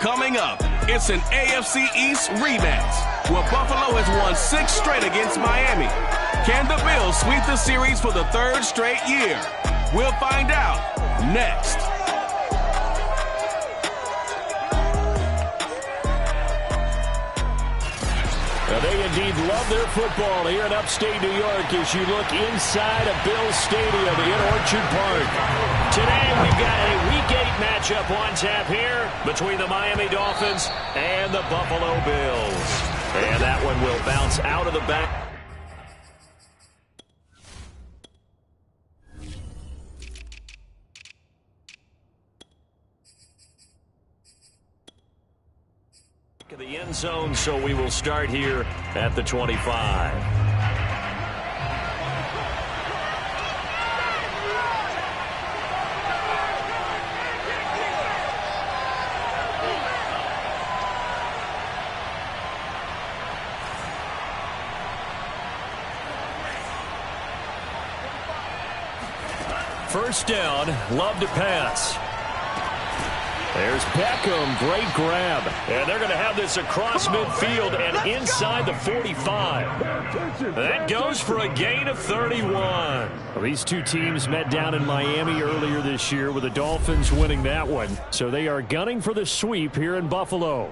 Coming up, it's an AFC East rematch where Buffalo has won 6 straight against Miami. Can the Bills sweep the series for the 3rd straight year? We'll find out next. Well, they indeed love their football here in upstate New York as you look inside of Bills Stadium in Orchard Park. Today we've got a Week 8 matchup on tap here between the Miami Dolphins and the Buffalo Bills. And that one will bounce out of the back. The end zone, so we will start here at the 25. First down, Love to pass. There's Beckham, great grab. And they're going to have this across midfield and inside the 45. That goes for a gain of 31. Well, these two teams met down in Miami earlier this year with the Dolphins winning that one. So they are gunning for the sweep here in Buffalo.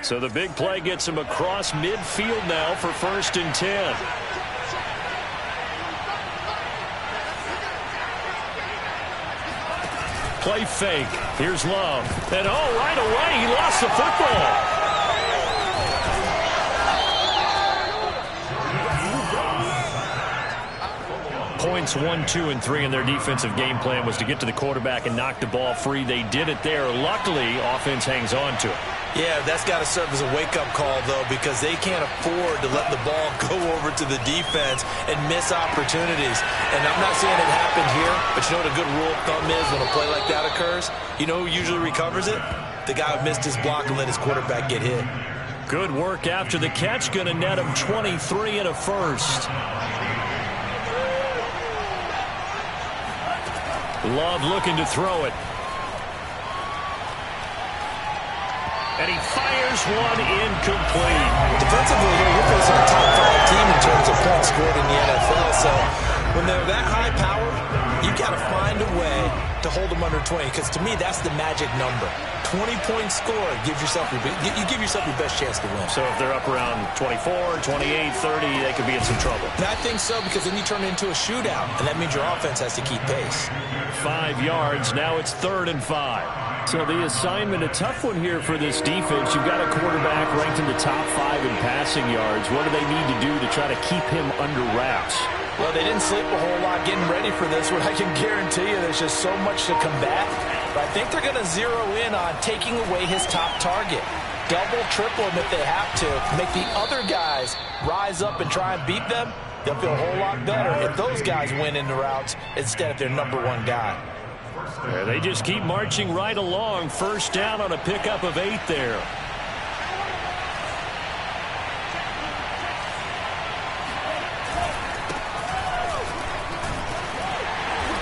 So the big play gets him across midfield now for 1st and 10. Play fake. Here's Love. And right away, he lost the football. Points 1, 2, and 3 in their defensive game plan was to get to the quarterback and knock the ball free. They did it there. Luckily, offense hangs on to it. Yeah, that's got to serve as a wake-up call, though, because they can't afford to let the ball go over to the defense and miss opportunities. And I'm not saying it happened here, but you know what a good rule of thumb is when a play like that occurs? You know who usually recovers it? The guy who missed his block and let his quarterback get hit. Good work after the catch. Going to net him 23 and a first. Love looking to throw it. And he fires one incomplete. Defensively, you're facing a top 5 team in terms of points scored in the NFL. So when they're that high powered, you've got to find a way to hold them under 20. Because to me, that's the magic number. 20-point score gives yourself you give yourself your best chance to win. So if they're up around 24, 28, 30, they could be in some trouble. And I think so, because then you turn it into a shootout, and that means your offense has to keep pace. 5 yards. Now it's 3rd and 5. So the assignment, a tough one here for this defense. You've got a quarterback ranked in the top 5 in passing yards. What do they need to do to try to keep him under wraps? Well, they didn't sleep a whole lot getting ready for this one. I can guarantee you there's just so much to combat. But I think they're going to zero in on taking away his top target. Double, triple him if they have to. Make the other guys rise up and try and beat them. They'll feel a whole lot better if those guys win in the routes instead of their number 1 guy. Yeah, they just keep marching right along. First down on a pickup of 8 there.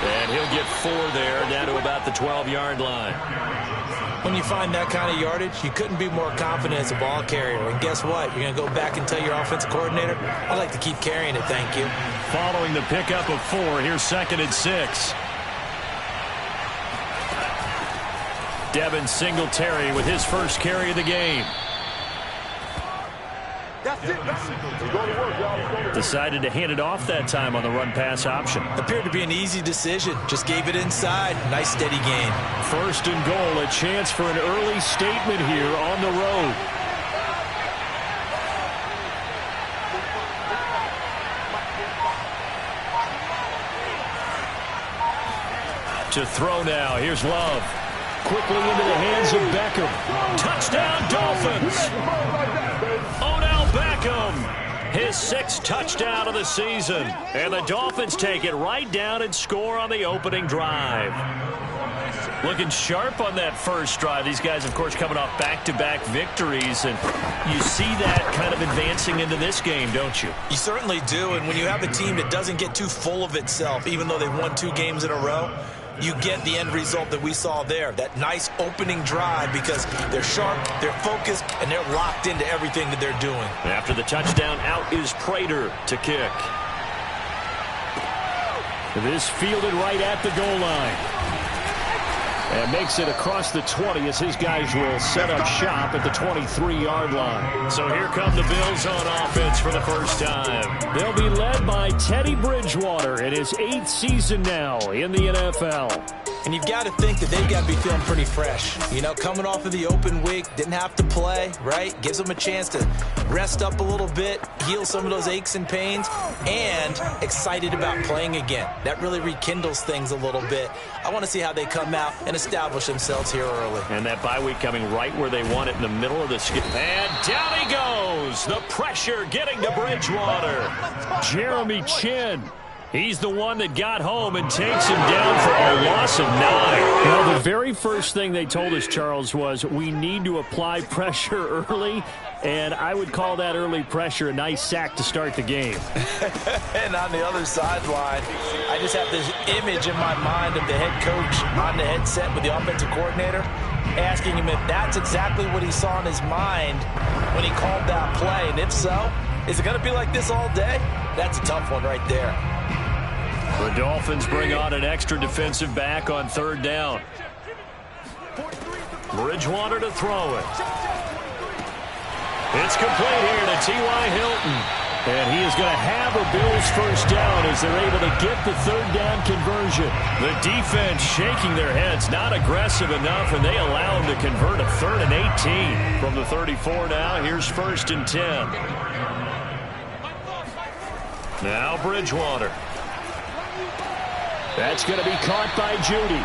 And he'll get 4 there, down to about the 12-yard line. When you find that kind of yardage, you couldn't be more confident as a ball carrier. And guess what? You're going to go back and tell your offensive coordinator, I'd like to keep carrying it, thank you. Following the pickup of 4, here's 2nd and 6. Devin Singletary with his first carry of the game. Decided to hand it off that time on the run-pass option. Appeared to be an easy decision. Just gave it inside. Nice, steady gain. 1st and goal. A chance for an early statement here on the road. To throw now. Here's Love. Quickly into the hands of Beckham. Touchdown, Dolphins! Odell Beckham, his 6th touchdown of the season. And the Dolphins take it right down and score on the opening drive. Looking sharp on that first drive. These guys, of course, coming off back-to-back victories, and you see that kind of advancing into this game, don't you? You certainly do, and when you have a team that doesn't get too full of itself, even though they've won 2 games in a row, you get the end result that we saw there, that nice opening drive, because they're sharp, they're focused, and they're locked into everything that they're doing. After the touchdown, out is Prater to kick. This fielded right at the goal line. And makes it across the 20 as his guys will set up shop at the 23-yard line. So here come the Bills on offense for the first time. They'll be led by Teddy Bridgewater in his 8th season now in the NFL. And you've got to think that they've got to be feeling pretty fresh. You know, coming off of the open week, didn't have to play, right? Gives them a chance to rest up a little bit, heal some of those aches and pains, and excited about playing again. That really rekindles things a little bit. I want to see how they come out and establish themselves here early. And that bye week coming right where they want it, in the middle of the skip. And down he goes. The pressure getting to Bridgewater. Jeremy Chin. He's the one that got home and takes him down for a loss of 9. Well, the very first thing they told us, Charles, was we need to apply pressure early, and I would call that early pressure a nice sack to start the game. And on the other sideline, I just have this image in my mind of the head coach on the headset with the offensive coordinator, asking him if that's exactly what he saw in his mind when he called that play. And if so, is it going to be like this all day? That's a tough one right there. The Dolphins bring on an extra defensive back on 3rd down. Bridgewater to throw it. It's complete here to T.Y. Hilton. And he is going to have a Bills first down as they're able to get the 3rd down conversion. The defense shaking their heads, not aggressive enough, and they allow him to convert a 3rd and 18. From the 34 now, here's 1st and 10. Now Bridgewater. That's going to be caught by Judy.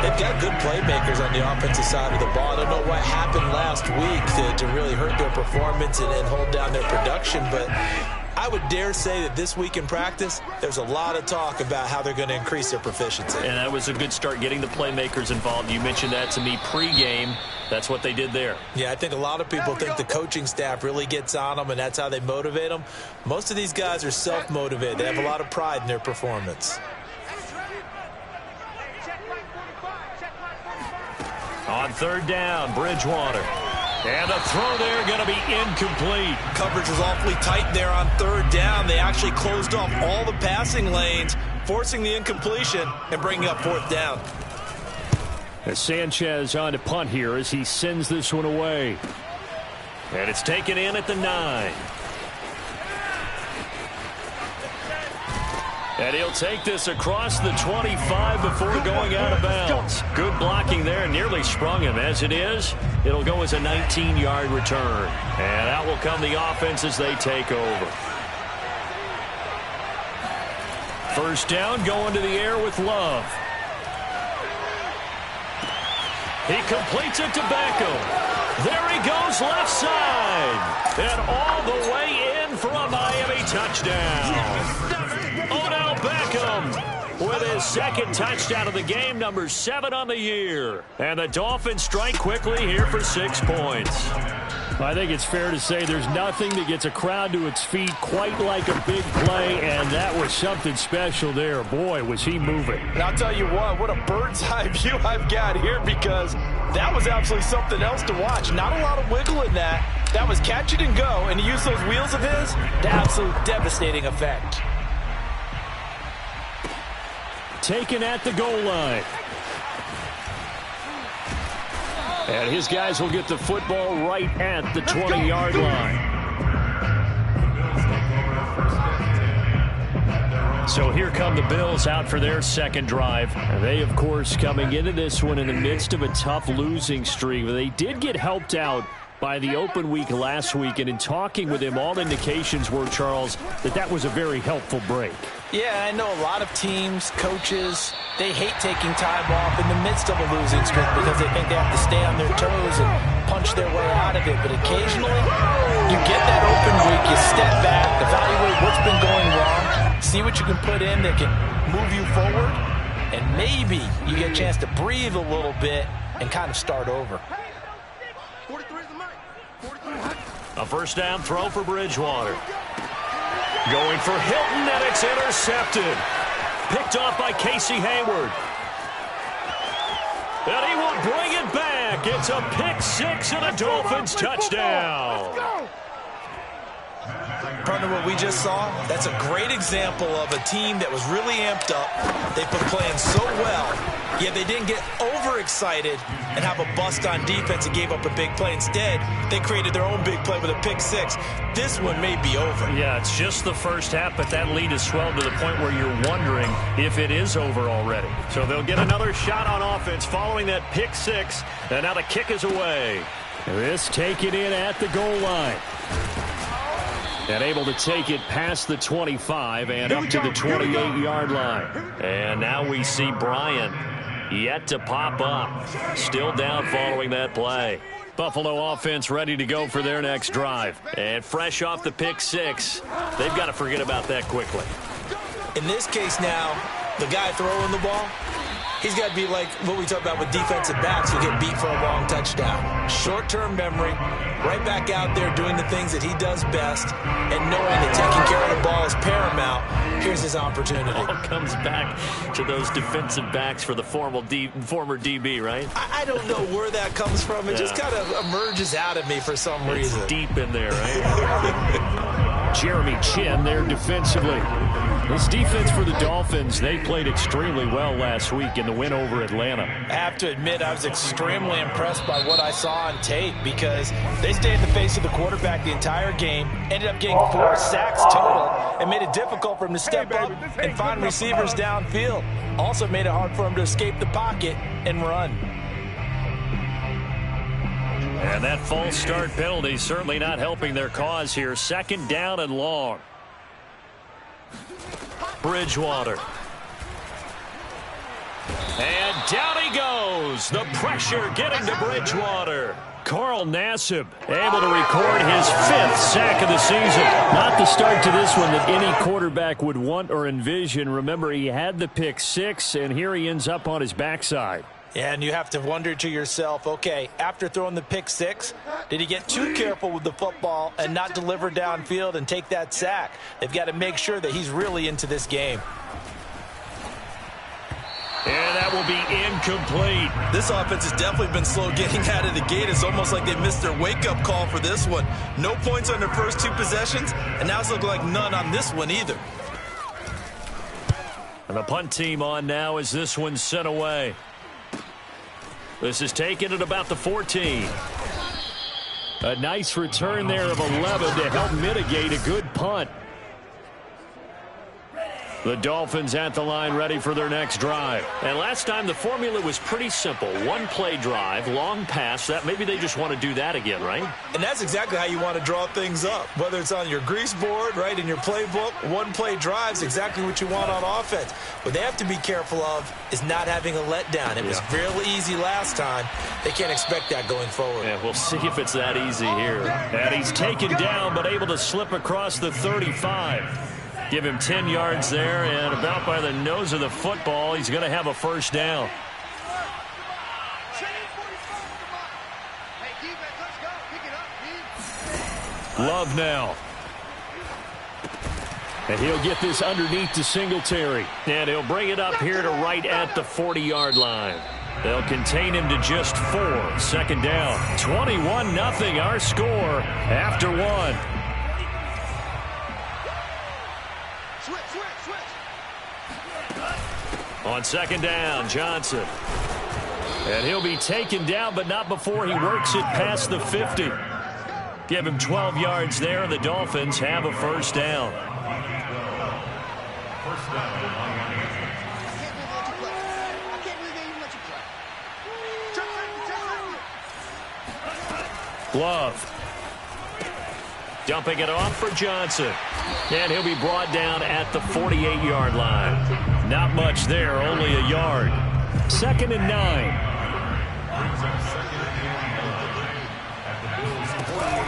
They've got good playmakers on the offensive side of the ball. I don't know what happened last week to really hurt their performance and hold down their production, but I would dare say that this week in practice, there's a lot of talk about how they're going to increase their proficiency. And that was a good start, getting the playmakers involved. You mentioned that to me pregame. That's what they did there. Yeah, I think a lot of people think the coaching staff really gets on them, and that's how they motivate them. Most of these guys are self-motivated. They have a lot of pride in their performance. On 3rd down, Bridgewater. And a throw there going to be incomplete. Coverage was awfully tight there on 3rd down. They actually closed off all the passing lanes, forcing the incompletion and bringing up 4th down. As Sanchez on to punt here as he sends this one away. And it's taken in at the 9. And he'll take this across the 25 before going out of bounds. Good blocking there, nearly sprung him. As it is, it'll go as a 19-yard return. And out will come the offense as they take over. 1st down, going to the air with Love. He completes it to Beckham. There he goes, left side. And all the way in for a Miami touchdown. Odell Beckham with his 2nd touchdown of the game, number 7 on the year. And the Dolphins strike quickly here for 6 points. I think it's fair to say there's nothing that gets a crowd to its feet quite like a big play, and that was something special there. Boy, was he moving. And I'll tell you what a bird's eye view I've got here, because that was absolutely something else to watch. Not a lot of wiggle in that. That was catch it and go, and to use those wheels of his, the absolute devastating effect. Taken at the goal line. And his guys will get the football right at the 20-yard line. So here come the Bills out for their 2nd drive. And they, of course, coming into this one in the midst of a tough losing streak. They did get helped out by the open week last week, and in talking with him, all indications were, Charles, that was a very helpful break. Yeah, I know a lot of teams, coaches, they hate taking time off in the midst of a losing streak because they think they have to stay on their toes and punch their way out of it. But occasionally, you get that open week, you step back, evaluate what's been going wrong, see what you can put in that can move you forward, and maybe you get a chance to breathe a little bit and kind of start over. A first down throw for Bridgewater. Going for Hilton, and it's intercepted. Picked off by Casey Hayward. And he will bring it back. It's a pick six and a Dolphins touchdown. Partner, what we just saw, that's a great example of a team that was really amped up. They've been playing so well, yet they didn't get overexcited and have a bust on defense and gave up a big play. Instead, they created their own big play with a pick six. This one may be over. Yeah, it's just the first half, but that lead has swelled to the point where you're wondering if it is over already. So they'll get another shot on offense following that pick six, and now the kick is away. This taken in at the goal line. And able to take it past the 25 and up to the 28-yard line. And now we see Bryant yet to pop up. Still down following that play. Buffalo offense ready to go for their next drive. And fresh off the pick six, they've got to forget about that quickly. In this case now, the guy throwing the ball, he's got to be like what we talk about with defensive backs who get beat for a long touchdown. Short-term memory, right back out there doing the things that he does best, and knowing that taking care of the ball is paramount. Here's his opportunity. All comes back to those defensive backs for the former DB, right? I don't know where that comes from. It just kind of emerges out of me for some reason. It's deep in there, right? Jeremy Chin there defensively. This defense for the Dolphins, they played extremely well last week in the win over Atlanta. I have to admit, I was extremely impressed by what I saw on tape because they stayed in the face of the quarterback the entire game, ended up getting 4 sacks total, and made it difficult for him to step up and find receivers downfield. Also made it hard for him to escape the pocket and run. And that false start penalty certainly not helping their cause here. Second down and long. Bridgewater. And down he goes. The pressure getting to Bridgewater. Carl Nassib able to record his 5th sack of the season. Not the start to this one that any quarterback would want or envision. Remember, he had the pick six, and here he ends up on his backside. And you have to wonder to yourself, okay, after throwing the pick six, did he get too careful with the football and not deliver downfield and take that sack? They've got to make sure that he's really into this game. And that will be incomplete. This offense has definitely been slow getting out of the gate. It's almost like they missed their wake-up call for this one. No points on their first 2 possessions, and now it's looking like none on this one either. And the punt team on now as this one's sent away. This is taken at about the 14. A nice return there of 11 to help mitigate a good punt. The Dolphins at the line ready for their next drive. And last time the formula was pretty simple. 1-play drive, long pass. That maybe they just want to do that again, right? And that's exactly how you want to draw things up. Whether it's on your grease board, right, in your playbook, 1-play drives exactly what you want on offense. What they have to be careful of is not having a letdown. It was really easy last time. They can't expect that going forward. Yeah, we'll see if it's that easy here. And he's taken down but able to slip across the 35. Give him 10 yards there, and about by the nose of the football, he's going to have a first down. Love now. And he'll get this underneath to Singletary. And he'll bring it up here to right at the 40-yard line. They'll contain him to just 4. Second down. 21-0 our score after 1. On second down, Johnson. And he'll be taken down, but not before he works it past the 50. Give him 12 yards there, and the Dolphins have a first down. Love. Dumping it off for Johnson. And he'll be brought down at the 48-yard line. Not much there, only a yard. 2nd and 9.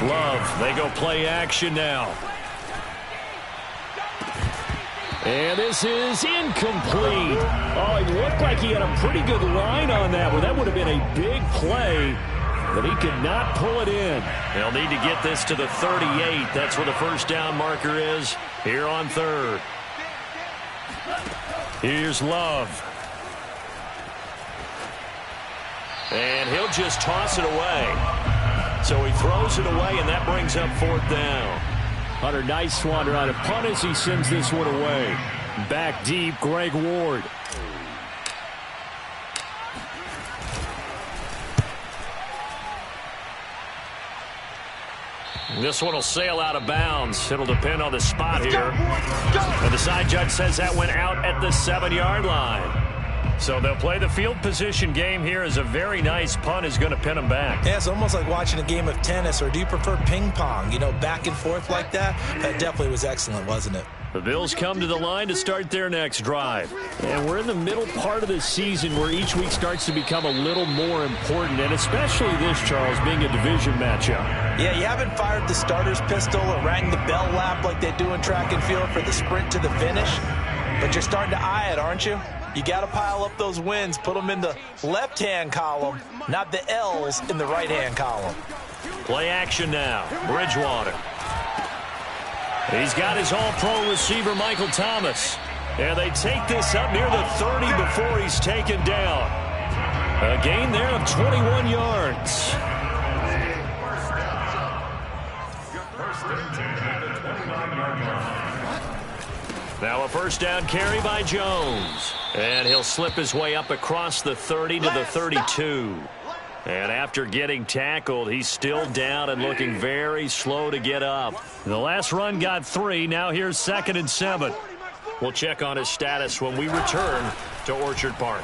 Love, they go play action now. And this is incomplete. Oh, it looked like he had a pretty good line on that one. That would have been a big play, but he could not pull it in. They'll need to get this to the 38. That's where the first down marker is here on third. Here's Love. And he'll just toss it away. So he throws it away, and that brings up fourth down. Hunter, nice one on a punt as he sends this one away. Back deep, Greg Ward. This one will sail out of bounds. It'll depend on the spot here. And the side judge says that went out at the 7-yard line. So they'll play the field position game here as a very nice punt is going to pin them back. Yeah, it's almost like watching a game of tennis, or do you prefer ping pong? You know, back and forth like that? That definitely was excellent, wasn't it? The Bills come to the line to start their next drive. And we're in the middle part of the season where each week starts to become a little more important, and especially this, Charles, being a division matchup. Yeah, you haven't fired the starter's pistol or rang the bell lap like they do in track and field for the sprint to the finish, but you're starting to eye it, aren't you? You got to pile up those wins, put them in the left-hand column, not the L's in the right-hand column. Play action now. Bridgewater. He's got his all-pro receiver, Michael Thomas. And they take this up near the 30 before he's taken down. A gain there of 21 yards. Now a first down carry by Jones. And he'll slip his way up across the 30 to the 32. And after getting tackled, he's still down and looking very slow to get up. The last run got 3. Now here's 2nd and 7. We'll check on his status when we return to Orchard Park.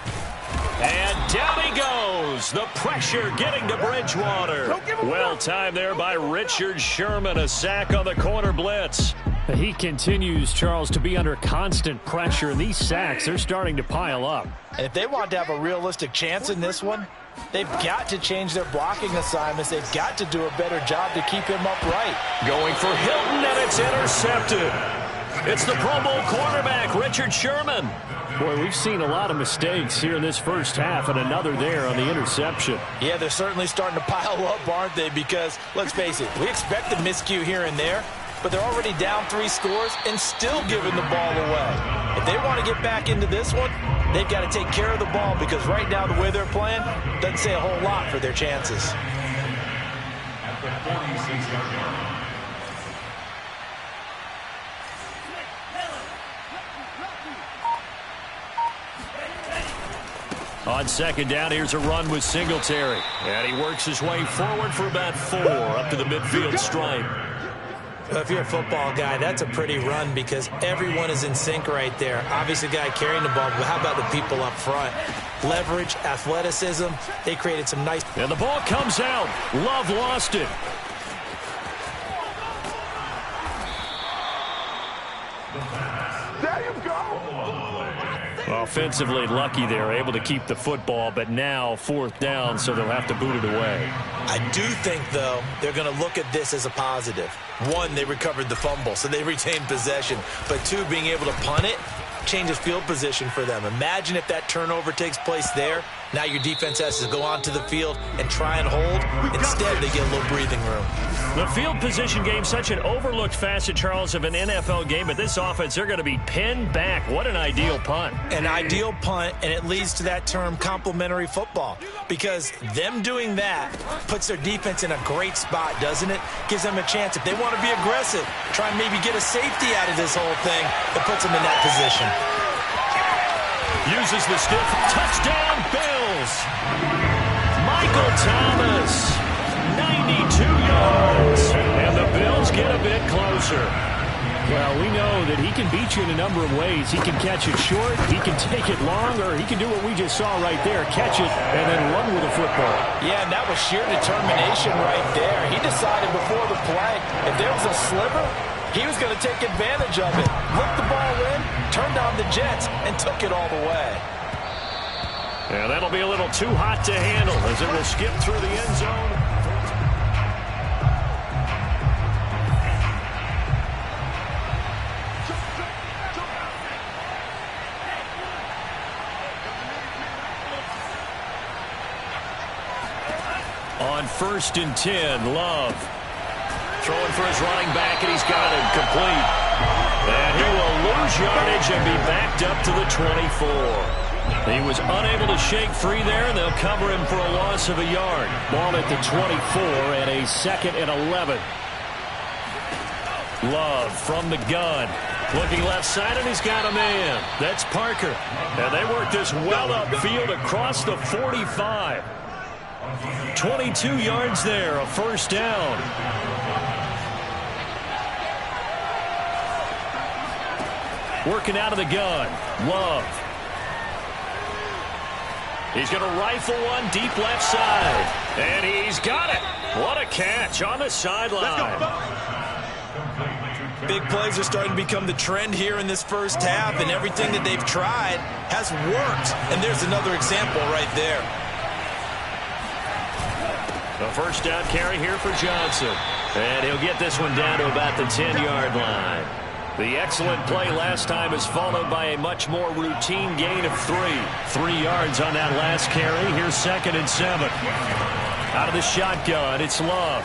And down he goes. The pressure getting to Bridgewater. Well timed there by Richard Sherman. A sack on the corner blitz. He continues, Charles, to be under constant pressure. And these sacks, they're starting to pile up. And if they want to have a realistic chance in this one, they've got to change their blocking assignments. They've got to do a better job to keep him upright. Going for Hilton, and it's intercepted. It's the Pro Bowl cornerback, Richard Sherman. Boy, we've seen a lot of mistakes here in this first half, and another there on the interception. Yeah, they're certainly starting to pile up, aren't they? Because, let's face it, we expect a miscue here and there, but they're already down 3 scores and still giving the ball away. If they want to get back into this one, they've got to take care of the ball, because right now the way they're playing doesn't say a whole lot for their chances. On second down, here's a run with Singletary. And he works his way forward for about 4 up to the midfield stripe. Well, if you're a football guy, that's a pretty run because everyone is in sync right there. Obviously, the guy carrying the ball, but how about the people up front? Leverage, athleticism, they created some nice... And the ball comes out. Love lost it. There you go. Offensively lucky they're able to keep the football, but now 4th down, so they'll have to boot it away. I do think, though, they're going to look at this as a positive. 1, they recovered the fumble, so they retained possession. But 2, being able to punt it changes field position for them. Imagine if that turnover takes place there. Now your defense has to go onto the field and try and hold. Instead, they get a little breathing room. The field position game, such an overlooked facet, Charles, of an NFL game. But this offense, they're going to be pinned back. What an ideal punt. An ideal punt, and it leads to that term complementary football. Because them doing that puts their defense in a great spot, doesn't it? Gives them a chance. If they want to be aggressive, try and maybe get a safety out of this whole thing, it puts them in that position. Uses the stiff. Touchdown, Bills. Michael Thomas, 92 yards. And the Bills get a bit closer. Well, we know that he can beat you in a number of ways. He can catch it short, he can take it long, or he can do what we just saw right there, catch it and then run with the football. Yeah, and that was sheer determination right there. He decided before the play, if there was a sliver, he was going to take advantage of it. Looked the ball in, turned on the Jets, and took it all the way. Yeah, that'll be a little too hot to handle as it will skip through the end zone. On 1st and 10, Love. Throwing for his running back, and he's got it complete. And he will lose yardage and be backed up to the 24. He was unable to shake free there, and they'll cover him for a loss of a yard. Ball at the 24 and a 2nd and 11. Love from the gun. Looking left side, and he's got a man. That's Parker. And they work this well upfield across the 45. 22 yards there, a 1st down. Working out of the gun. Love. He's going to rifle one deep left side. And he's got it. What a catch on the sideline. Big plays are starting to become the trend here in this first half, and everything that they've tried has worked. And there's another example right there. A 1st down carry here for Johnson. And he'll get this one down to about the 10-yard line. The excellent play last time is followed by a much more routine gain of 3. 3 yards on that last carry. Here's 2nd and 7. Out of the shotgun, it's Love.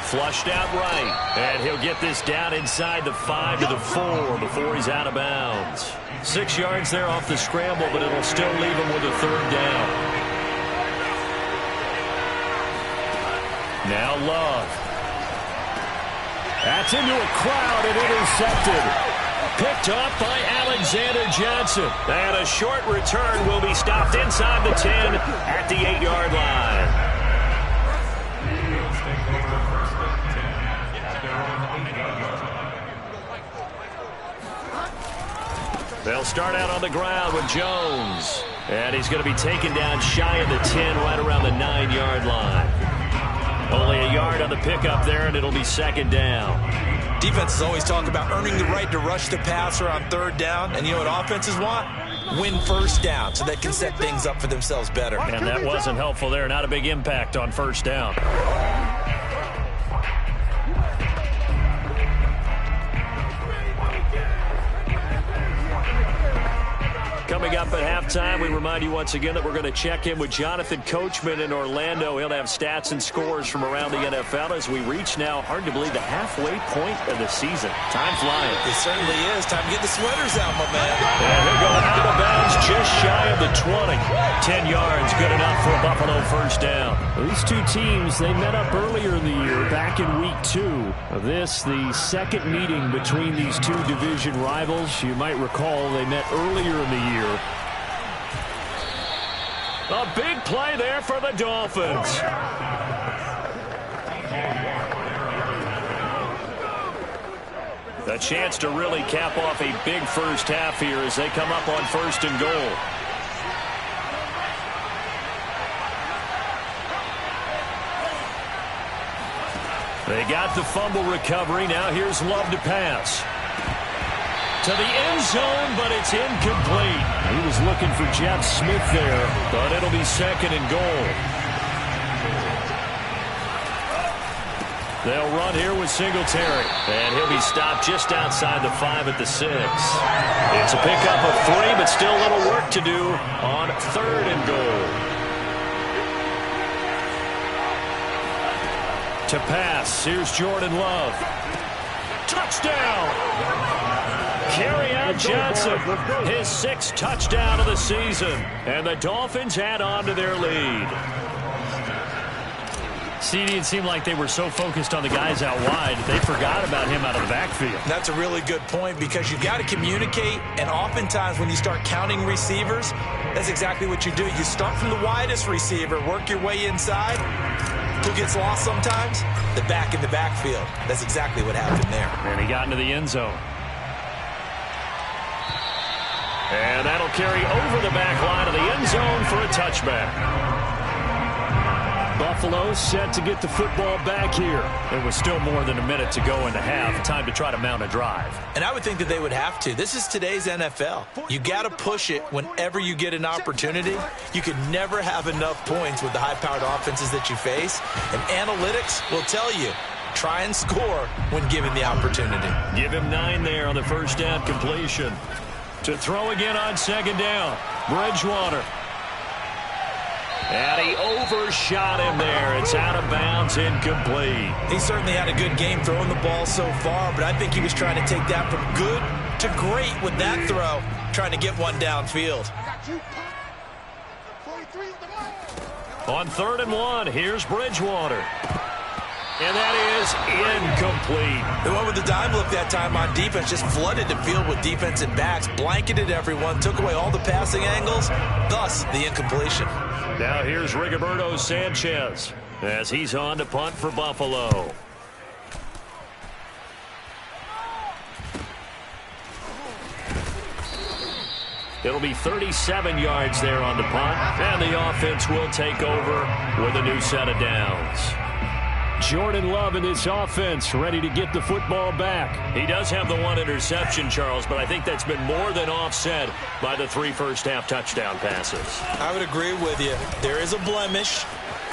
Flushed out right. And he'll get this down inside the 5 to the 4 before he's out of bounds. 6 yards there off the scramble, but it'll still leave him with a 3rd down. Now Love. That's into a crowd and intercepted. Picked off by Alexander Johnson. And a short return will be stopped inside the 10 at the 8-yard line. They'll start out on the ground with Jones. And he's going to be taken down shy of the 10, right around the 9-yard line. Only a yard on the pickup there, and it'll be 2nd down. Defenses always talk about earning the right to rush the passer on 3rd down. And you know what offenses want? Win 1st down so they can set things up for themselves better. And that wasn't helpful there. Not a big impact on 1st down. Coming up at halftime, we remind you once again that we're going to check in with Jonathan Coachman in Orlando. He'll have stats and scores from around the NFL as we reach now, hard to believe, the halfway point of the season. Time flying. It certainly is. Time to get the sweaters out, my man. And he'll go out of bounds just shy of the 20. 10 yards, good enough for a Buffalo 1st down. These two teams, they met up earlier in the year, back in week 2. This, the 2nd meeting between these two division rivals. You might recall they met earlier in the year. A big play there for the Dolphins. A chance to really cap off a big first half here as they come up on 1st and goal. They got the fumble recovery. Now here's Love to pass. To the end zone, but it's incomplete. He was looking for Jeff Smith there, but it'll be 2nd and goal. They'll run here with Singletary, and he'll be stopped just outside the 5 at the 6. It's a pickup of 3, but still a little work to do on 3rd and goal. To pass, here's Jordan Love. Touchdown! Carry out Johnson, his 6th touchdown of the season. And the Dolphins add on to their lead. CD, it seemed like they were so focused on the guys out wide, they forgot about him out of the backfield. That's a really good point because you've got to communicate, and oftentimes when you start counting receivers, that's exactly what you do. You start from the widest receiver, work your way inside. Who gets lost sometimes? The back in the backfield. That's exactly what happened there. And he got into the end zone. And that'll carry over the back line of the end zone for a touchback. Buffalo set to get the football back here. There was still more than a minute to go in the half. Time to try to mount a drive. And I would think that they would have to. This is today's NFL. You got to push it whenever you get an opportunity. You can never have enough points with the high-powered offenses that you face. And analytics will tell you, try and score when given the opportunity. Give him 9 there on the 1st down completion. To throw again on 2nd down, Bridgewater. And he overshot him there. It's out of bounds, incomplete. He certainly had a good game throwing the ball so far, but I think he was trying to take that from good to great with that throw, trying to get one downfield. On 3rd and 1, here's Bridgewater. And that is incomplete. The one with the dime look that time on defense just flooded the field with defensive backs, blanketed everyone, took away all the passing angles, thus the incompletion. Now here's Rigoberto Sanchez as he's on to punt for Buffalo. It'll be 37 yards there on the punt, and the offense will take over with a new set of downs. Jordan Love in this offense, ready to get the football back. He does have the one interception, Charles, but I think that's been more than offset by the 3 first-half touchdown passes. I would agree with you. There is a blemish,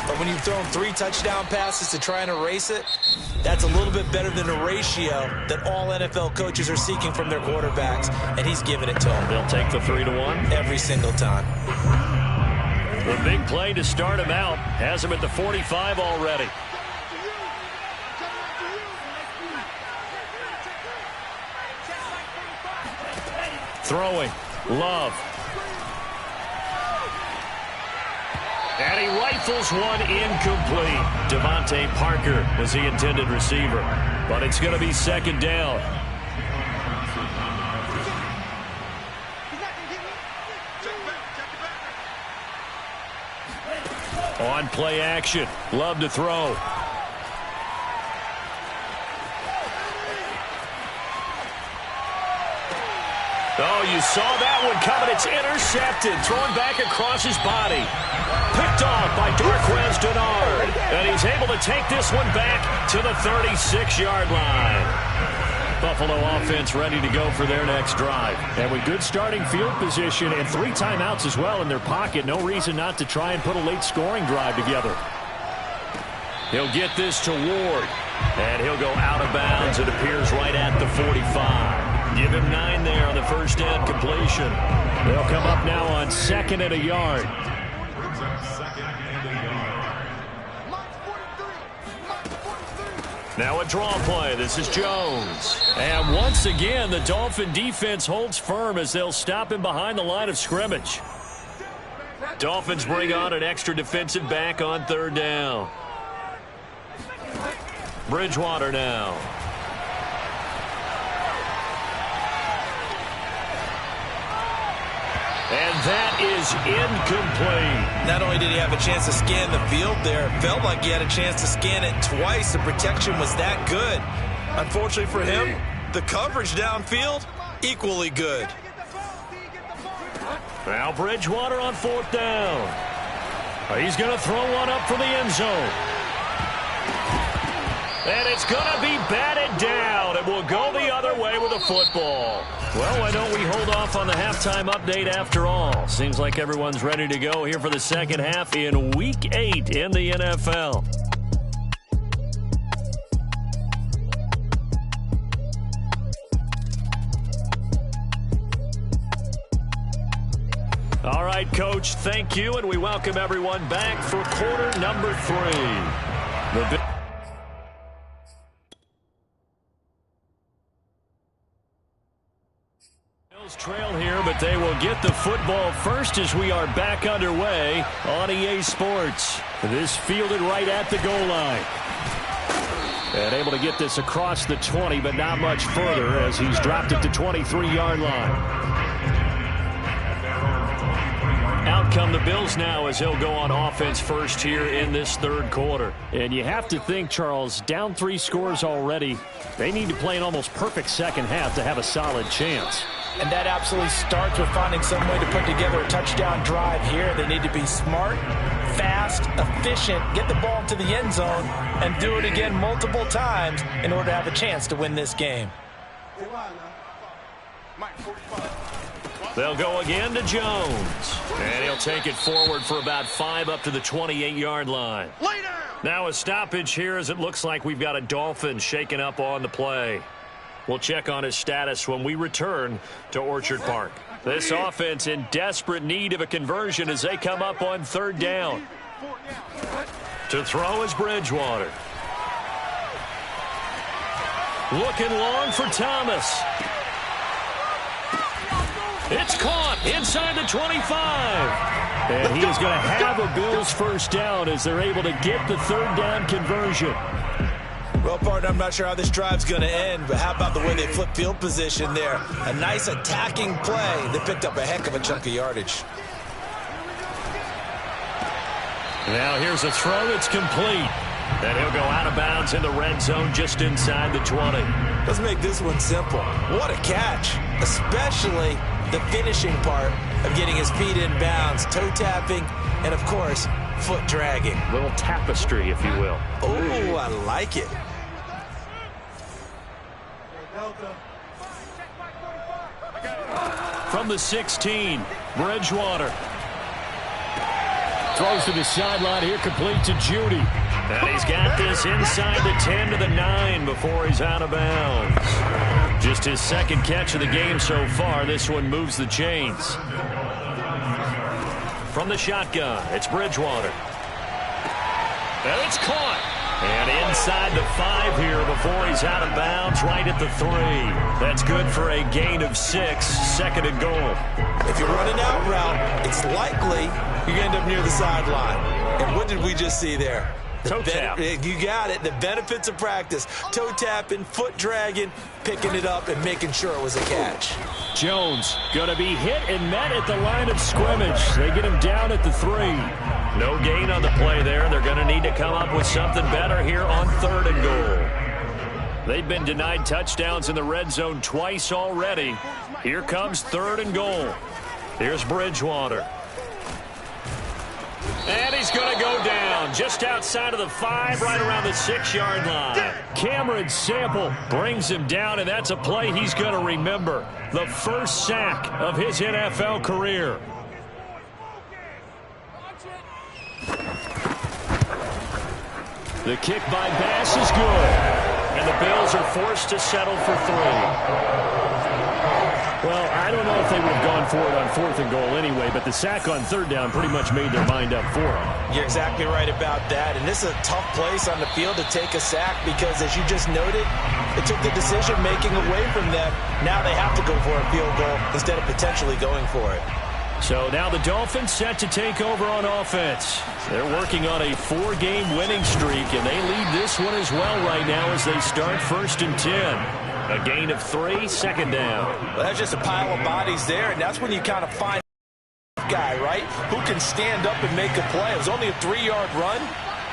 but when you've thrown 3 touchdown passes to try and erase it, that's a little bit better than the ratio that all NFL coaches are seeking from their quarterbacks, and he's giving it to them. They'll take the 3-1 every single time. The big play to start him out has him at the 45 already. Throwing, Love. And he rifles one incomplete. Devontae Parker was the intended receiver, but it's going to be 2nd down. On play action, Love to throw. Oh, you saw that one coming. It's intercepted. Thrown back across his body. Picked off by Darquez Dennard. And he's able to take this one back to the 36-yard line. Buffalo offense ready to go for their next drive. And with good starting field position and 3 timeouts as well in their pocket, no reason not to try and put a late scoring drive together. He'll get this to Ward. And he'll go out of bounds. It appears right at the 45. Give him 9 there on the first down completion. They'll come up now on 2nd and a yard. Now a draw play. This is Jones. And once again, the Dolphin defense holds firm as they'll stop him behind the line of scrimmage. Dolphins bring on an extra defensive back on 3rd down. Bridgewater now. And that is incomplete. Not only did he have a chance to scan the field there, it felt like he had a chance to scan it twice. The protection was that good. Unfortunately for him, the coverage downfield, equally good. Now Bridgewater on 4th down. He's going to throw one up for the end zone. And it's going to be batted down. It will go the other way with a football. Well, why don't we hold off on the halftime update after all? Seems like everyone's ready to go here for the second half in Week 8 in the NFL. All right, Coach, thank you, and we welcome everyone back for quarter number 3. Trail here, but they will get the football first as we are back underway on EA Sports. This fielded right at the goal line. And able to get this across the 20, but not much further as he's dropped it to 23-yard line. Out come the Bills now as he'll go on offense first here in this 3rd quarter. And you have to think, Charles, down 3 scores already. They need to play an almost perfect second half to have a solid chance. And that absolutely starts with finding some way to put together a touchdown drive here. They need to be smart, fast, efficient, get the ball to the end zone, and do it again multiple times in order to have a chance to win this game. They'll go again to Jones. And he'll take it forward for about 5 up to the 28-yard line. Now a stoppage here as it looks like we've got a Dolphin shaken up on the play. We'll check on his status when we return to Orchard Park. This offense in desperate need of a conversion as they come up on 3rd down. To throw is Bridgewater. Looking long for Thomas. It's caught inside the 25. And he is going to have a Bills first down as they're able to get the 3rd down conversion. Well, partner, I'm not sure how this drive's going to end, but how about the way they flip field position there? A nice attacking play. They picked up a heck of a chunk of yardage. Now here's a throw that's complete. And he'll go out of bounds in the red zone just inside the 20. Let's make this one simple. What a catch, especially the finishing part of getting his feet in bounds, toe tapping, and, of course, foot dragging. Little tapestry, if you will. Oh, I like it. From the 16, Bridgewater. Throws to the sideline here, complete to Judy. And he's got this inside the 10 to the 9 before he's out of bounds. Just his 2nd catch of the game so far. This one moves the chains. From the shotgun, it's Bridgewater. And it's caught. And inside the 5 here before he's out of bounds, right at the 3. That's good for a gain of 6, 2nd and goal. If you're running out route, it's likely you end up near the sideline. And what did we just see there? Toe tap. You got it. The benefits of practice. Toe tapping, foot dragging, picking it up, and making sure it was a catch. Jones going to be hit and met at the line of scrimmage. They get him down at the 3. No gain on the play there. They're going to need to come up with something better here on 3rd and goal. They've been denied touchdowns in the red zone twice already. Here comes 3rd and goal. Here's Bridgewater. And he's going to go down just outside of the 5, right around the 6-yard line. Cameron Sample brings him down, and that's a play he's going to remember. The first sack of his NFL career. The kick by Bass is good. And the Bills are forced to settle for 3. Well, I don't know if they would have gone for it on 4th and goal anyway, but the sack on 3rd down pretty much made their mind up for them. You're exactly right about that, and this is a tough place on the field to take a sack because, as you just noted, it took the decision-making away from them. Now they have to go for a field goal instead of potentially going for it. So now the Dolphins set to take over on offense. They're working on a 4-game winning streak, and they lead this one as well right now as they start 1st and 10. A gain of 3, 2nd down. Well, that's just a pile of bodies there, and that's when you kind of find a guy, right, who can stand up and make a play. It was only a 3-yard run,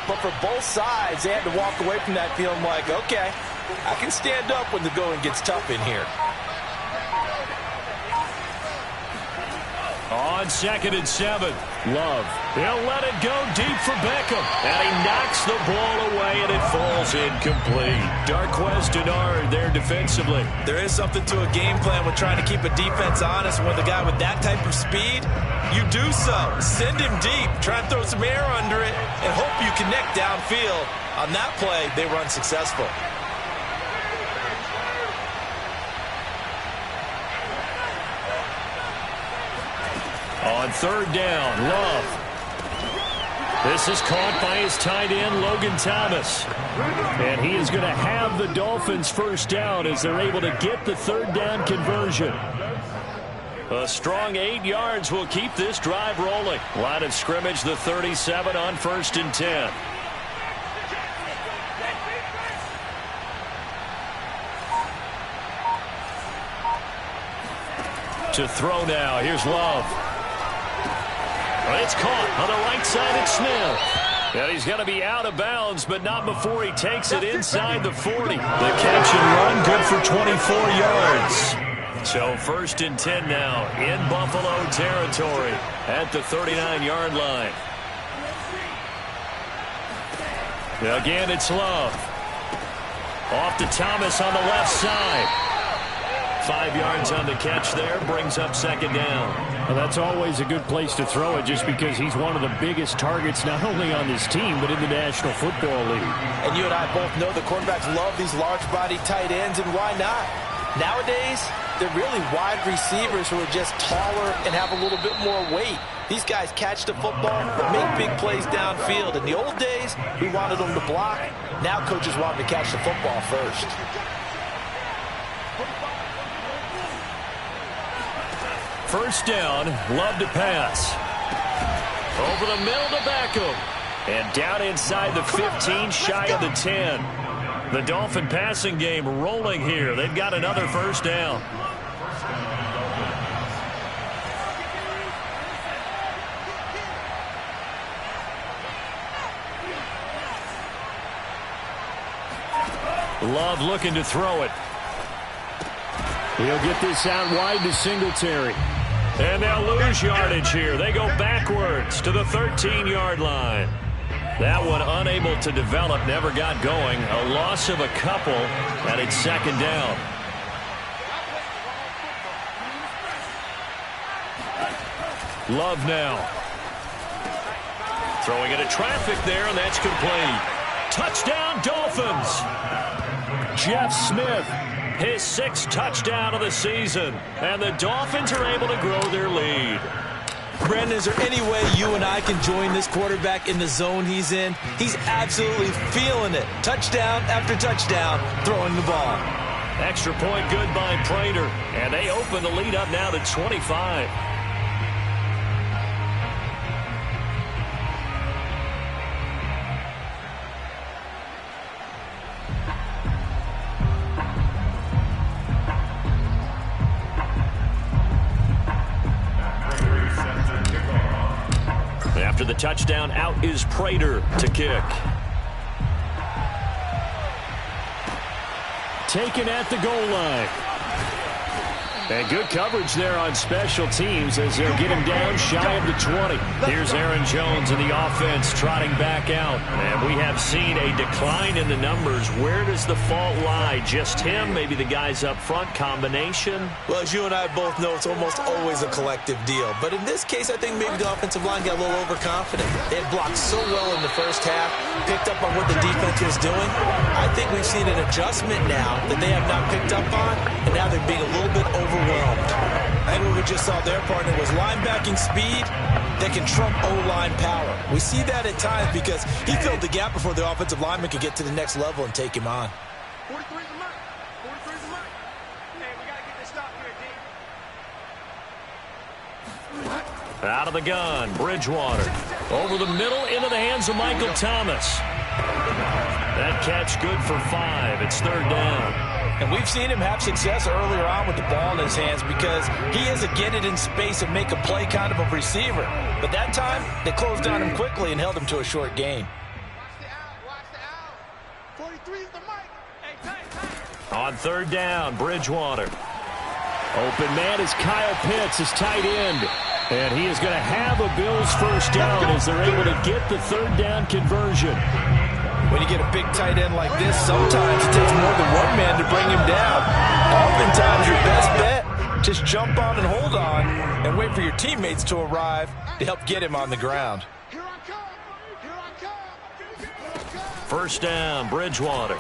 but for both sides, they had to walk away from that feeling like, okay, I can stand up when the going gets tough in here. On 2nd and 7, Love. He'll let it go deep for Beckham. And he knocks the ball away, and it falls incomplete. Darquez Denard there defensively. There is something to a game plan with trying to keep a defense honest. With a guy with that type of speed, you do so. Send him deep. Try and throw some air under it and hope you connect downfield. On that play, they were unsuccessful. On 3rd down, Love. This is caught by his tight end, Logan Thomas. And he is going to have the Dolphins first down as they're able to get the 3rd down conversion. A strong 8 yards will keep this drive rolling. Line of scrimmage, the 37 on 1st and 10. To throw now, here's Love. It's caught on the right side, it's Smith. And he's going to be out of bounds, but not before he takes it inside the 40. The catch and run, good for 24 yards. So 1st and 10 now in Buffalo territory at the 39-yard line. Again, it's Love. Off to Thomas on the left side. 5 yards on the catch there, brings up 2nd down. Well, that's always a good place to throw it just because he's one of the biggest targets not only on this team but in the National Football League. And you and I both know the quarterbacks love these large-body tight ends, and why not? Nowadays, they're really wide receivers who are just taller and have a little bit more weight. These guys catch the football, make big plays downfield. In the old days, we wanted them to block. Now coaches want them to catch the football first. First down, Love to pass. Over the middle to Beckham. And down inside the 15, shy of the 10. The Dolphin passing game rolling here. They've got another first down. Love looking to throw it. He'll get this out wide to Singletary. And they'll lose yardage here. They go backwards to the 13-yard line. That one unable to develop, never got going. A loss of a couple, and it's second down. Love now. Throwing into traffic there, and that's complete. Touchdown, Dolphins. Jeff Smith, his 6th touchdown of the season. And the Dolphins are able to grow their lead. Brandon, is there any way you and I can join this quarterback in the zone he's in? He's absolutely feeling it. Touchdown after touchdown, throwing the ball. Extra point good by Prater. And they open the lead up now to 25. After the touchdown, out is Prater to kick. Taken at the goal line. And good coverage there on special teams as they'll get him down shy of the 20. Here's Aaron Jones in the offense trotting back out. And we have seen a decline in the numbers. Where does the fault lie? Just him? Maybe the guys up front? Combination? Well, as you and I both know, it's almost always a collective deal. But in this case, I think maybe the offensive line got a little overconfident. They had blocked so well in the first half, picked up on what the defense was doing. I think we've seen an adjustment now that they have not picked up on, and now they're being a little bit overwhelmed. And what we just saw their partner was linebacking speed that can trump O-line power. We see that at times because he filled the gap before the offensive lineman could get to the next level and take him on. 43's the mark. 43's the mark. Hey, we got to get this stop here, D. Out of the gun, Bridgewater. Over the middle, into the hands of Michael Thomas. That catch good for 5. It's third down. And we've seen him have success earlier on with the ball in his hands because he is a get it in space and make a play kind of a receiver. But that time, they closed on him quickly and held him to a short gain. Watch the out. 43's the mark. Hey, tight. On third down, Bridgewater. Open man is Kyle Pitts, his tight end. And he is going to have a Bills first down as they're able to get the third down conversion. When you get a big tight end like this, sometimes it takes more than one man to bring him down. Oftentimes, your best bet, just jump on and hold on and wait for your teammates to arrive to help get him on the ground. Here I come. Here I come. Here I come. First down, Bridgewater.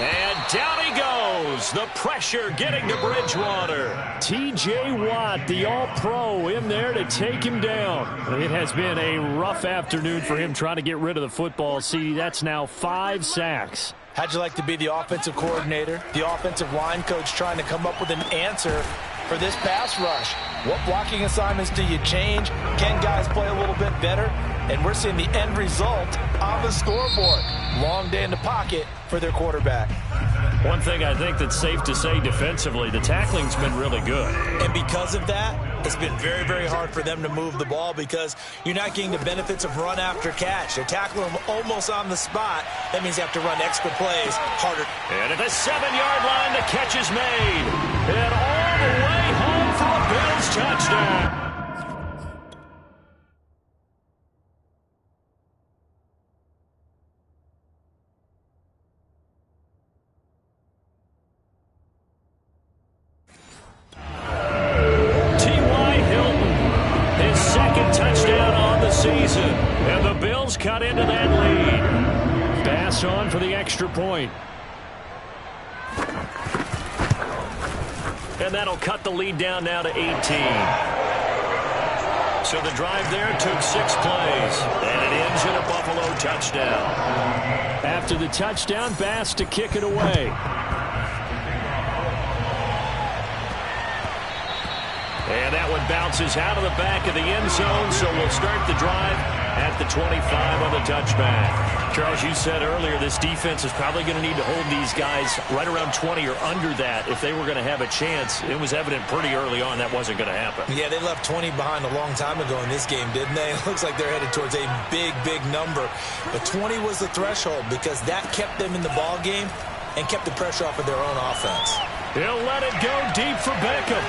And down he goes. The pressure getting to Bridgewater. T.J. Watt, the all-pro, in there to take him down. It has been a rough afternoon for him trying to get rid of the football. See, that's now 5 sacks. How'd you like to be the offensive coordinator, the offensive line coach trying to come up with an answer for this pass rush? What blocking assignments do you change? Can guys play a little bit better? And we're seeing the end result on the scoreboard. Long day in the pocket for their quarterback. One thing I think that's safe to say defensively, the tackling's been really good. And because of that, it's been very, very hard for them to move the ball because you're not getting the benefits of run after catch. They're tackling them almost on the spot. That means you have to run extra plays harder. And at the 7-yard line, the catch is made. And all the way home for a Bills touchdown. And the Bills cut into that lead. Pass on for the extra point. And that'll cut the lead down now to 18. So the drive there took 6 plays, and it ends in a Buffalo touchdown. After the touchdown, Bass to kick it away. And that one bounces out of the back of the end zone, so we'll start the drive at the 25 on the touchback. Charles, you said earlier this defense is probably going to need to hold these guys right around 20 or under that if they were going to have a chance. It was evident pretty early on that wasn't going to happen. Yeah, they left 20 behind a long time ago in this game, didn't they? It looks like they're headed towards a big, big number. But 20 was the threshold because that kept them in the ball game and kept the pressure off of their own offense. He'll let it go deep for Beckham.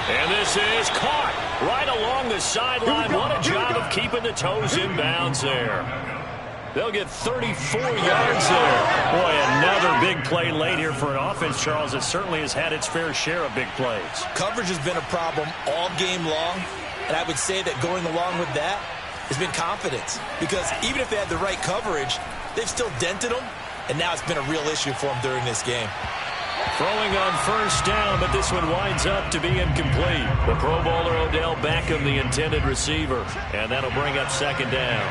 And this is caught right along the sideline. What a job of keeping the toes in bounds there. They'll get 34 yards there. Boy, another big play late here for an offense, Charles, that certainly has had its fair share of big plays. Coverage has been a problem all game long, and I would say that going along with that has been confidence. Because even if they had the right coverage, they've still dented them, and now it's been a real issue for them during this game. Throwing on first down, but this one winds up to be incomplete. The Pro Bowler Odell Beckham, the intended receiver, and that'll bring up second down.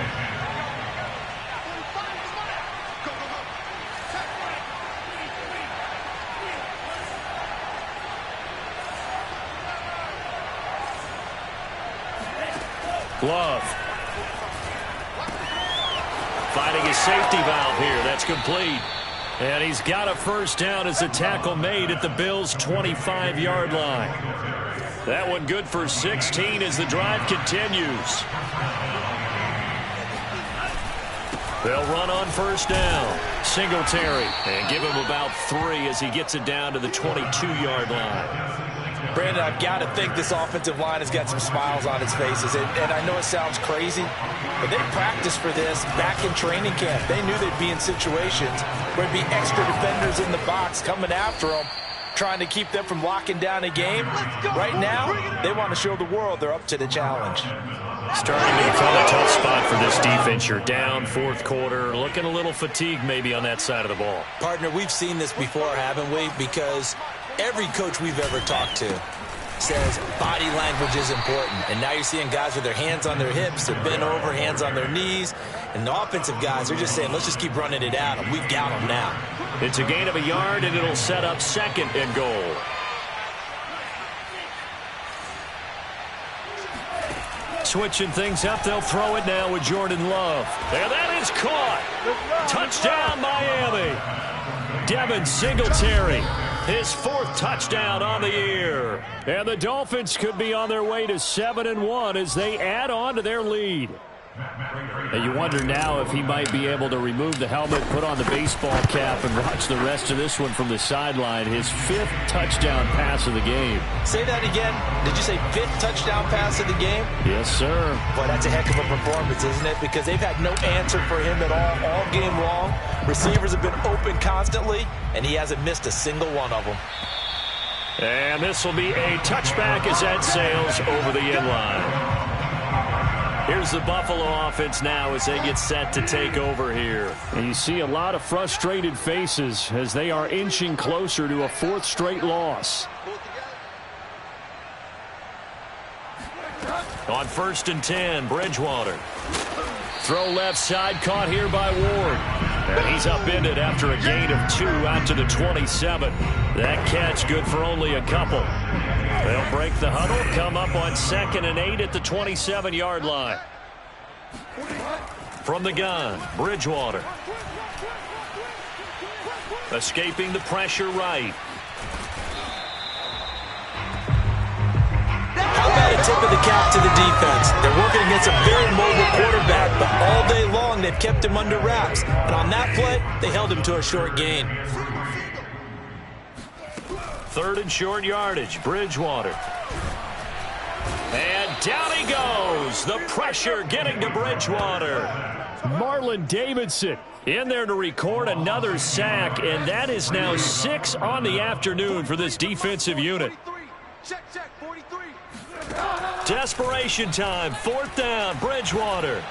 Glove. Finding his safety valve here. That's complete. And he's got a first down as a tackle made at the Bills' 25-yard line. That one good for 16 as the drive continues. They'll run on first down. Singletary. And give him about 3 as he gets it down to the 22-yard line. Brandon, I've got to think this offensive line has got some smiles on its faces. And I know it sounds crazy, but they practiced for this back in training camp. They knew they'd be in situations where there'd be extra defenders in the box coming after them, trying to keep them from locking down a game. Right now, they want to show the world they're up to the challenge. Starting to become a tough spot for this defense. You're down fourth quarter, looking a little fatigued maybe on that side of the ball. Partner, we've seen this before, haven't we? Because every coach we've ever talked to says body language is important. And now you're seeing guys with their hands on their hips, they're bent over, hands on their knees. And the offensive guys are just saying, let's just keep running it at them. We've got them now. It's a gain of a yard, and it'll set up second and goal. Switching things up, they'll throw it now with Jordan Love. And that is caught. Touchdown, Miami. Devin Singletary, his 4th touchdown on the year. And the Dolphins could be on their way to 7-1 as they add on to their lead. And you wonder now if he might be able to remove the helmet, put on the baseball cap, and watch the rest of this one from the sideline. His 5th touchdown pass of the game. Say that again. Did you say 5th touchdown pass of the game? Yes, sir. Boy, that's a heck of a performance, isn't it? Because they've had no answer for him at all game long. Receivers have been open constantly, and he hasn't missed a single one of them. And this will be a touchback as that sails over the end line. Here's the Buffalo offense now as they get set to take over here. And you see a lot of frustrated faces as they are inching closer to a 4th straight loss. On 1st and 10, Bridgewater. Throw left side, caught here by Ward. And he's upended after a gain of 2 out to the 27. That catch good for only a couple. They'll break the huddle, come up on 2nd and 8 at the 27-yard line. From the gun, Bridgewater. Escaping the pressure right. How about a tip of the cap to the defense? They're working against a very mobile quarterback, but all day long they've kept him under wraps. And on that play, they held him to a short gain. 3rd and short yardage, Bridgewater. And down he goes. The pressure getting to Bridgewater. Marlon Davidson in there to record another sack, and that is now 6 on the afternoon for this defensive unit. Check, 43. Desperation time, 4th down, Bridgewater.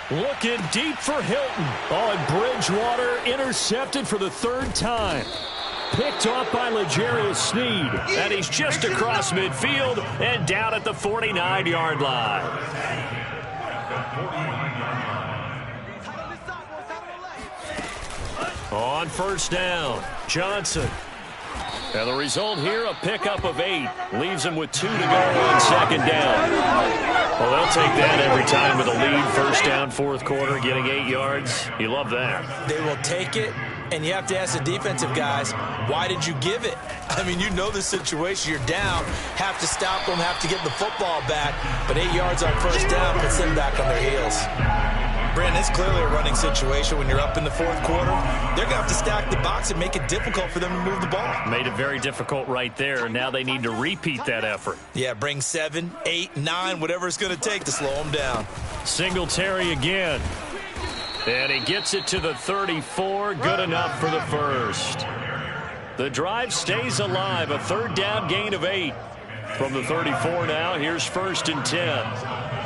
Looking deep for Hilton. Oh, and Bridgewater intercepted for the 3rd time. Picked off by L'Jarius Sneed. And he's just across midfield and down at the 49-yard line. On first down, Johnson. And the result here, a pickup of 8. Leaves him with 2 to go on second down. Well, they'll take that every time with a lead. First down, fourth quarter, getting 8 yards. You love that. They will take it, and you have to ask the defensive guys, why did you give it? I mean, you know the situation. You're down, have to stop them, have to get the football back. But 8 yards on first down puts them back on their heels. Brandon, it's clearly a running situation when you're up in the fourth quarter. They're going to have to stack the box and make it difficult for them to move the ball. Made it very difficult right there. Now they need to repeat that effort. Yeah, bring 7, 8, 9, whatever it's going to take to slow them down. Singletary again. And he gets it to the 34. Good enough for the first. The drive stays alive. A third down gain of 8. From the 34 now, here's 1st and 10.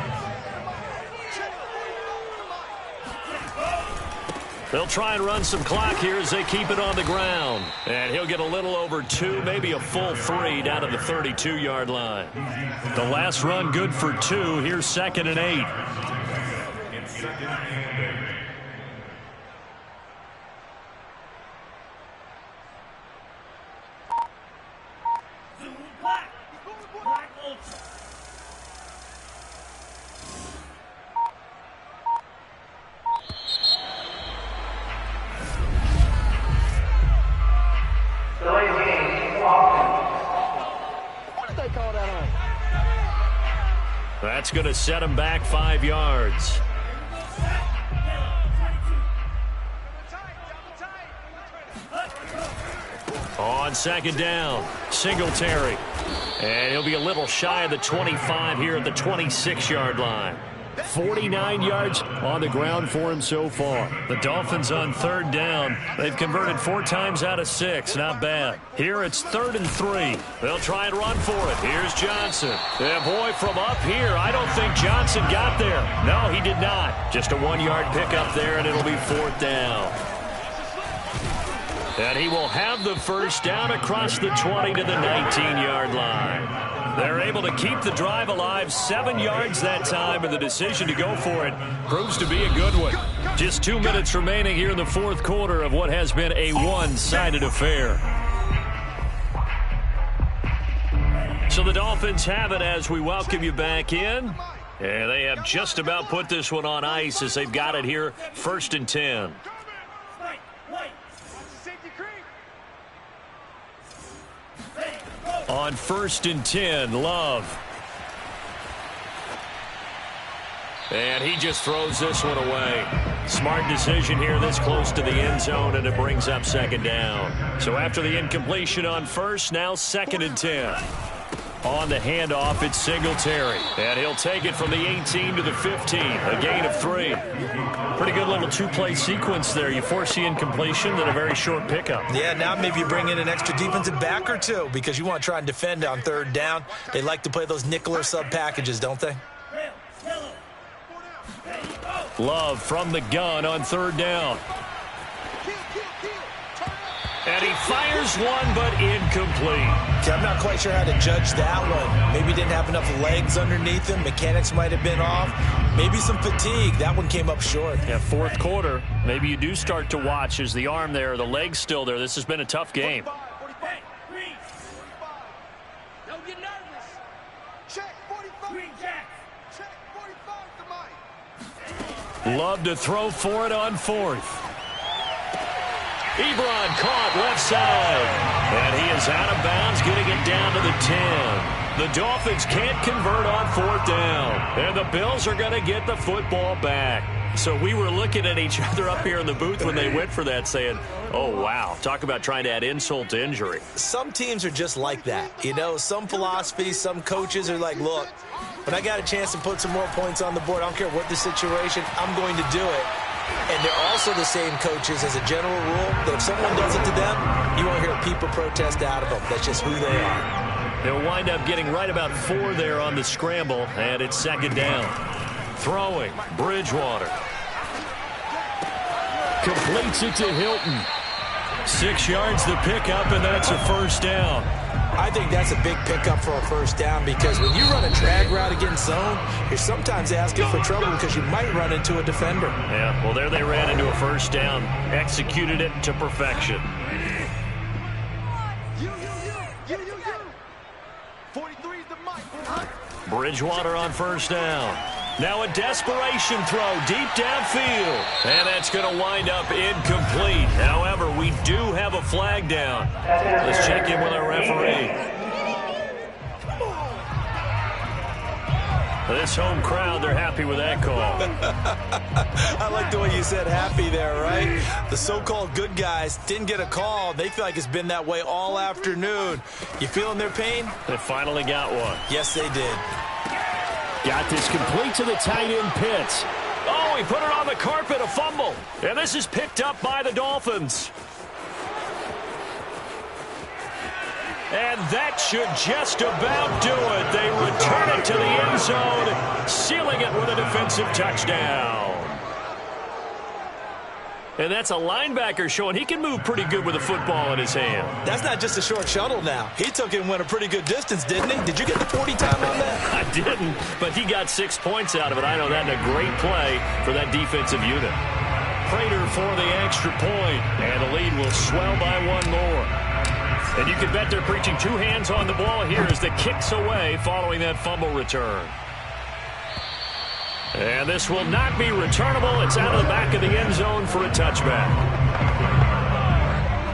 They'll try and run some clock here as they keep it on the ground. And he'll get a little over 2, maybe a full 3 down to the 32-yard line. The last run good for 2. Here's 2nd and 8. That's going to set him back 5 yards. On second down, Singletary. And he'll be a little shy of the 25 here at the 26-yard line. 49 yards on the ground for him so far. The Dolphins on third down. They've converted 4 times out of 6. Not bad. Here it's 3rd and 3. They'll try and run for it. Here's Johnson. And boy, from up here, I don't think Johnson got there. No, he did not. Just a 1-yard pickup there, and it'll be 4th down. And he will have the first down across the 20 to the 19-yard line. They're able to keep the drive alive, 7 yards that time, and the decision to go for it proves to be a good one. Just 2 minutes remaining here in the fourth quarter of what has been a one-sided affair. So the Dolphins have it as we welcome you back in. And they have just about put this one on ice as they've got it here, 1st and 10. On 1st and 10, Love. And he just throws this one away. Smart decision here this close to the end zone, and it brings up 2nd down. So after the incompletion on first, now 2nd and 10. On the handoff, it's Singletary. And he'll take it from the 18 to the 15. A gain of 3. Pretty good little 2-play sequence there. You force the incompletion, then a very short pickup. Yeah, now maybe you bring in an extra defensive back or 2 because you want to try and defend on 3rd down. They like to play those nickel or sub packages, don't they? Love from the gun on 3rd down. And he fires one, but incomplete. Okay, I'm not quite sure how to judge that one. Maybe he didn't have enough legs underneath him. Mechanics might have been off. Maybe some fatigue. That one came up short. Yeah, fourth quarter. Maybe you do start to watch as the arm there, the leg's still there. This has been a tough game. 45. Don't get nervous. Check 45. Check 45 to Mike. Love to throw for it on 4th. Ebron caught left side. And he is out of bounds, getting it down to the 10. The Dolphins can't convert on 4th down. And the Bills are going to get the football back. So we were looking at each other up here in the booth when they went for that saying, oh, wow, talk about trying to add insult to injury. Some teams are just like that. You know, some philosophies, some coaches are like, look, when I got a chance to put some more points on the board, I don't care what the situation, I'm going to do it. And they're also the same coaches as a general rule that if someone does it to them, you won't hear a people protest out of them. That's just who they are. They'll wind up getting right about 4 there on the scramble, and it's 2nd down. Throwing, Bridgewater. Completes it to Hilton. 6 yards the pickup, and that's a first down. I think that's a big pickup for a first down because when you run a drag route against zone, you're sometimes asking for trouble because you might run into a defender. Yeah, well, there they ran into a first down. Executed it to perfection. 43 is the mic. Bridgewater on first down. Now a desperation throw deep downfield. And that's going to wind up incomplete. However, we do have a flag down. Let's check in with our referee. This home crowd, they're happy with that call. I like the way you said happy there, right? The so-called good guys didn't get a call. They feel like it's been that way all afternoon. You feeling their pain? They finally got one. Yes, they did. Got this complete to the tight end Pitts. Oh, he put it on the carpet, a fumble. And this is picked up by the Dolphins. And that should just about do it. They return it to the end zone, sealing it with a defensive touchdown. And that's a linebacker showing he can move pretty good with a football in his hand. That's not just a short shuttle now. He took it and went a pretty good distance, didn't he? Did you get the 40 time on that? I didn't, but he got 6 points out of it. I know that, and a great play for that defensive unit. Prater for the extra point, and the lead will swell by one more. And you can bet they're preaching two hands on the ball here as the kick's away following that fumble return. And this will not be returnable. It's out of the back of the end zone for a touchback.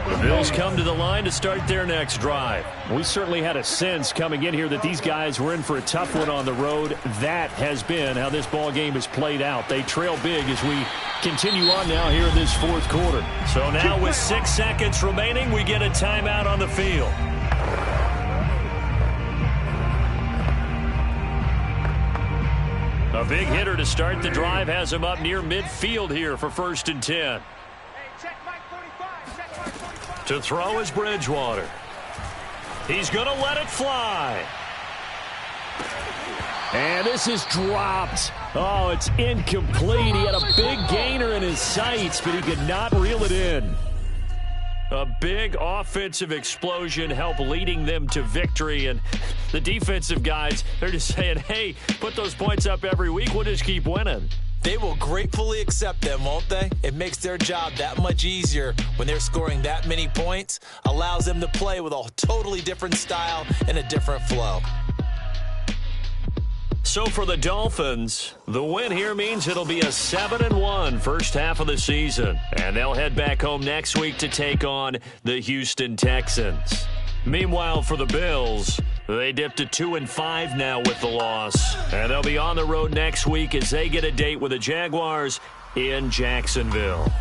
The Bills come to the line to start their next drive. We certainly had a sense coming in here that these guys were in for a tough one on the road. That has been how this ball game has played out. They trail big as we continue on now here in this fourth quarter. So now with 6 seconds remaining, we get a timeout on the field. A big hitter to start the drive has him up near midfield here for 1st and 10. To throw is Bridgewater. He's going to let it fly. And this is dropped. Oh, it's incomplete. He had a big gainer in his sights, but he could not reel it in. A big offensive explosion helped leading them to victory. And the defensive guys, they're just saying, hey, put those points up every week. We'll just keep winning. They will gratefully accept them, won't they? It makes their job that much easier when they're scoring that many points. Allows them to play with a totally different style and a different flow. So for the Dolphins, the win here means it'll be a 7-1 first half of the season. And they'll head back home next week to take on the Houston Texans. Meanwhile, for the Bills, they dipped to 2-5 now with the loss. And they'll be on the road next week as they get a date with the Jaguars in Jacksonville.